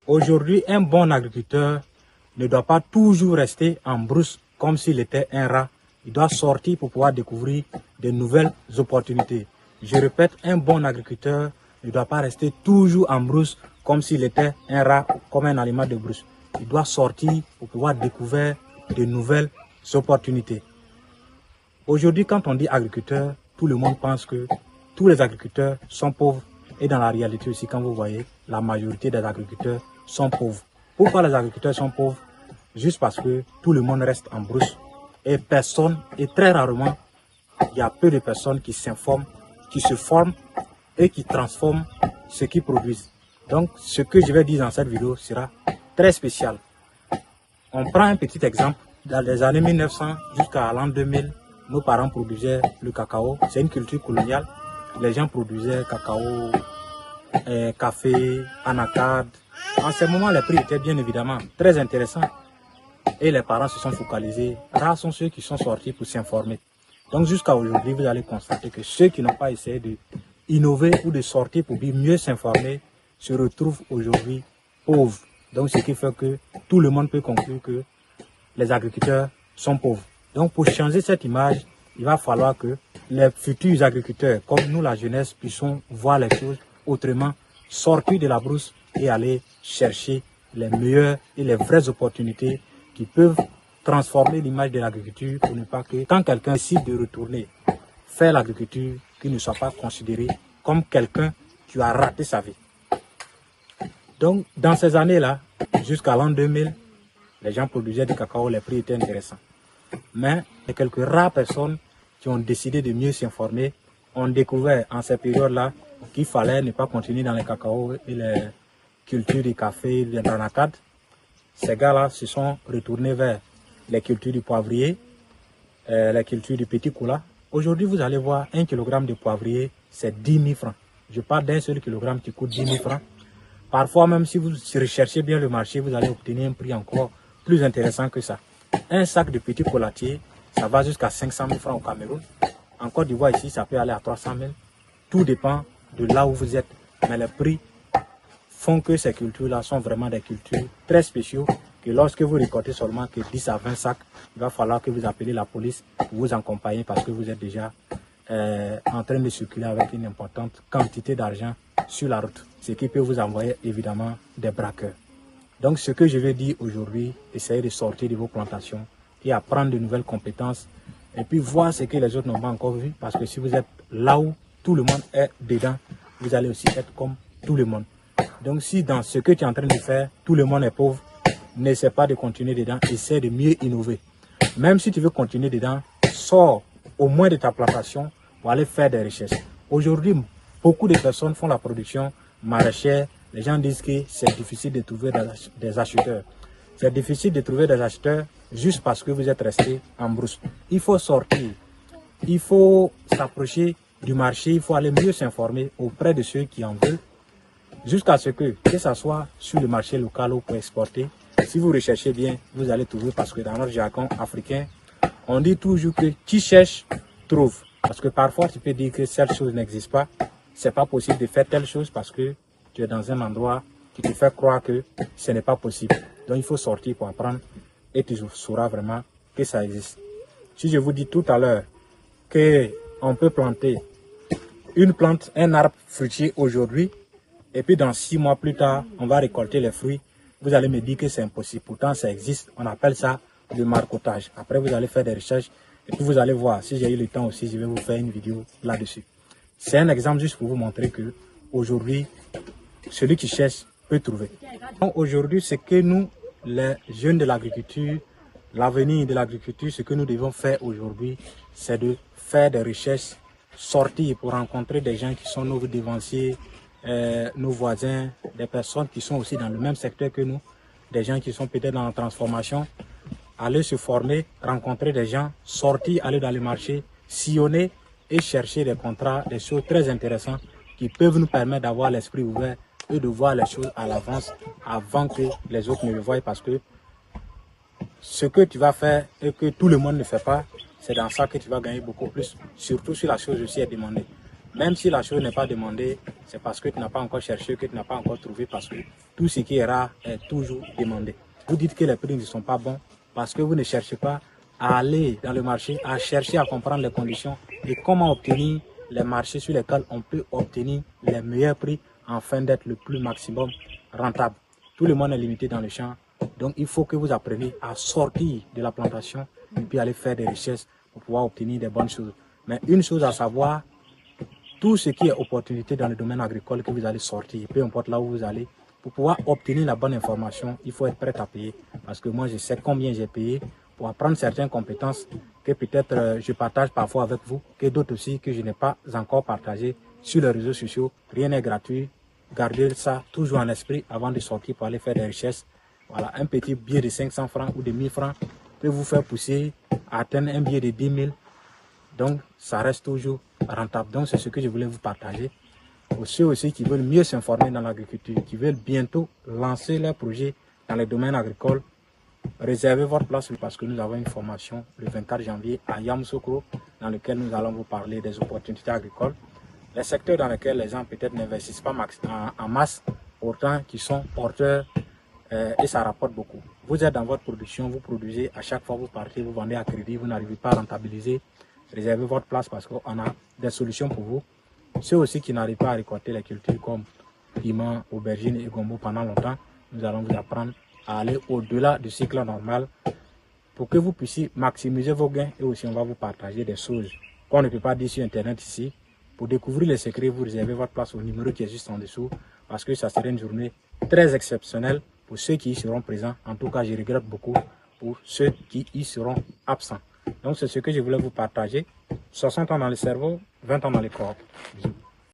Aujourd'hui, un bon agriculteur ne doit pas toujours rester en brousse comme s'il était un rat. Il doit sortir pour pouvoir découvrir de nouvelles opportunités. Je répète, un bon agriculteur ne doit pas rester toujours en brousse comme s'il était un rat, comme un animal de brousse. Il doit sortir pour pouvoir découvrir de nouvelles opportunités. Aujourd'hui, quand on dit agriculteur, tout le monde pense que tous les agriculteurs sont pauvres. Et dans la réalité aussi, quand vous voyez, la majorité des agriculteurs sont pauvres. Pourquoi les agriculteurs sont pauvres? Juste parce que tout le monde reste en brousse. Et personne, et très rarement, il y a peu de personnes qui s'informent, qui se forment et qui transforment ce qu'ils produisent. Donc, ce que je vais dire dans cette vidéo sera très spécial. On prend un petit exemple. Dans les années 1900 jusqu'à l'an 2000, nos parents produisaient le cacao. C'est une culture coloniale. Les gens produisaient cacao, café, anacarde. En ce moment, les prix étaient bien évidemment très intéressants. Et les parents se sont focalisés. Rares sont ceux qui sont sortis pour s'informer. Donc jusqu'à aujourd'hui, vous allez constater que ceux qui n'ont pas essayé d'innover ou de sortir pour mieux s'informer se retrouvent aujourd'hui pauvres. Donc ce qui fait que tout le monde peut conclure que les agriculteurs sont pauvres. Donc pour changer cette image, il va falloir que les futurs agriculteurs, comme nous la jeunesse, puissions voir les choses autrement, sortir de la brousse et aller chercher les meilleures et les vraies opportunités qui peuvent transformer l'image de l'agriculture pour ne pas que quand quelqu'un décide de retourner faire l'agriculture, qu'il ne soit pas considéré comme quelqu'un qui a raté sa vie. Donc dans ces années-là, jusqu'à l'an 2000, les gens produisaient du cacao, les prix étaient intéressants. Mais il y a quelques rares personnes qui ont décidé de mieux s'informer, ont découvert en ces périodes-là qu'il fallait ne pas continuer dans les cacao et les cultures du café, de l'anacarde. Ces gars-là se sont retournés vers les cultures du poivrier, les cultures du petit coula. Aujourd'hui, vous allez voir, 1 kg de poivrier, c'est 10 000 francs. Je parle d'un seul kilogramme qui coûte 10 000 francs. Parfois, même si vous recherchez bien le marché, vous allez obtenir un prix encore plus intéressant que ça. Un sac de petit coulatier, ça va jusqu'à 500 000 francs au Cameroun. En Côte d'Ivoire, ici, ça peut aller à 300 000. Tout dépend de là où vous êtes. Mais les prix font que ces cultures-là sont vraiment des cultures très spéciaux. Que lorsque vous récoltez seulement que 10 à 20 sacs, il va falloir que vous appelez la police pour vous accompagner parce que vous êtes déjà en train de circuler avec une importante quantité d'argent sur la route. Ce qui peut vous envoyer évidemment des braqueurs. Donc ce que je vais dire aujourd'hui, essayez de sortir de vos plantations et apprendre de nouvelles compétences et puis voir ce que les autres n'ont pas encore vu parce que si vous êtes là où tout le monde est dedans, vous allez aussi être comme tout le monde. Donc si dans ce que tu es en train de faire, tout le monde est pauvre, n'essaie pas de continuer dedans, essaie de mieux innover. Même si tu veux continuer dedans, sors au moins de ta plantation pour aller faire des recherches. Aujourd'hui, beaucoup de personnes font la production maraîchère. Les gens disent que c'est difficile de trouver des acheteurs. C'est difficile de trouver des acheteurs juste parce que vous êtes resté en brousse. Il faut sortir, il faut s'approcher du marché, il faut aller mieux s'informer auprès de ceux qui en veulent, jusqu'à ce que ce soit sur le marché local ou pour exporter. Si vous recherchez bien, vous allez trouver parce que dans notre jargon africain, on dit toujours que qui cherche, trouve. Parce que parfois, tu peux dire que cette chose n'existe pas. C'est pas possible de faire telle chose parce que tu es dans un endroit qui te fait croire que ce n'est pas possible. Donc, il faut sortir pour apprendre et tu sauras vraiment que ça existe. Si je vous dis tout à l'heure qu'on peut planter une plante, un arbre fruitier aujourd'hui, et puis dans 6 mois plus tard, on va récolter les fruits, vous allez me dire que c'est impossible. Pourtant, ça existe. On appelle ça le marcottage. Après, vous allez faire des recherches et puis vous allez voir. Si j'ai eu le temps aussi, je vais vous faire une vidéo là-dessus. C'est un exemple juste pour vous montrer que aujourd'hui, celui qui cherche peut trouver. Aujourd'hui, c'est que nous, les jeunes de l'agriculture, l'avenir de l'agriculture, ce que nous devons faire aujourd'hui, c'est de faire des recherches, sortir pour rencontrer des gens qui sont nos devanciers, nos voisins, des personnes qui sont aussi dans le même secteur que nous, des gens qui sont peut-être dans la transformation, aller se former, rencontrer des gens, sortir, aller dans le marché, sillonner et chercher des contrats, des choses très intéressantes qui peuvent nous permettre d'avoir l'esprit ouvert et de voir les choses à l'avance avant que les autres ne le voient parce que ce que tu vas faire et que tout le monde ne fait pas, c'est dans ça que tu vas gagner beaucoup plus, surtout si la chose aussi est demandée. Même si la chose n'est pas demandée, c'est parce que tu n'as pas encore cherché, que tu n'as pas encore trouvé, parce que tout ce qui est rare est toujours demandé. Vous dites que les prix ne sont pas bons parce que vous ne cherchez pas à aller dans le marché, à chercher à comprendre les conditions et comment obtenir les marchés sur lesquels on peut obtenir les meilleurs prix afin d'être le plus maximum rentable. Tout le monde est limité dans le champ, donc il faut que vous appreniez à sortir de la plantation et puis aller faire des recherches pour pouvoir obtenir des bonnes choses. Mais une chose à savoir, tout ce qui est opportunité dans le domaine agricole que vous allez sortir, peu importe là où vous allez, pour pouvoir obtenir la bonne information, il faut être prêt à payer. Parce que moi, je sais combien j'ai payé pour apprendre certaines compétences que peut-être je partage parfois avec vous, que d'autres aussi que je n'ai pas encore partagées sur les réseaux sociaux. Rien n'est gratuit. Gardez ça toujours en esprit avant de sortir pour aller faire des recherches. Voilà, un petit billet de 500 francs ou de 1000 francs peut vous faire pousser à atteindre un billet de 10 000. Donc, ça reste toujours rentable. Donc, c'est ce que je voulais vous partager. Pour ceux aussi qui veulent mieux s'informer dans l'agriculture, qui veulent bientôt lancer leur projet dans le domaine agricole, réservez votre place parce que nous avons une formation le 24 janvier à Yamoussoukro dans lequel nous allons vous parler des opportunités agricoles, les secteurs dans lesquels les gens peut-être n'investissent pas en masse, pourtant qui sont porteurs et ça rapporte beaucoup. Vous êtes dans votre production, vous produisez, à chaque fois vous partez, vous vendez à crédit, vous n'arrivez pas à rentabiliser. Réservez votre place parce qu'on a des solutions pour vous. Ceux aussi qui n'arrivent pas à récolter les cultures comme piment, aubergine et gombo pendant longtemps, nous allons vous apprendre à aller au-delà du cycle normal pour que vous puissiez maximiser vos gains et aussi on va vous partager des choses qu'on ne peut pas dire sur Internet ici. Pour découvrir les secrets, vous réservez votre place au numéro qui est juste en dessous parce que ça serait une journée très exceptionnelle pour ceux qui y seront présents. En tout cas, je regrette beaucoup pour ceux qui y seront absents. Donc, c'est ce que je voulais vous partager. 60 ans dans le cerveau, 20 ans dans le corps. Bisous.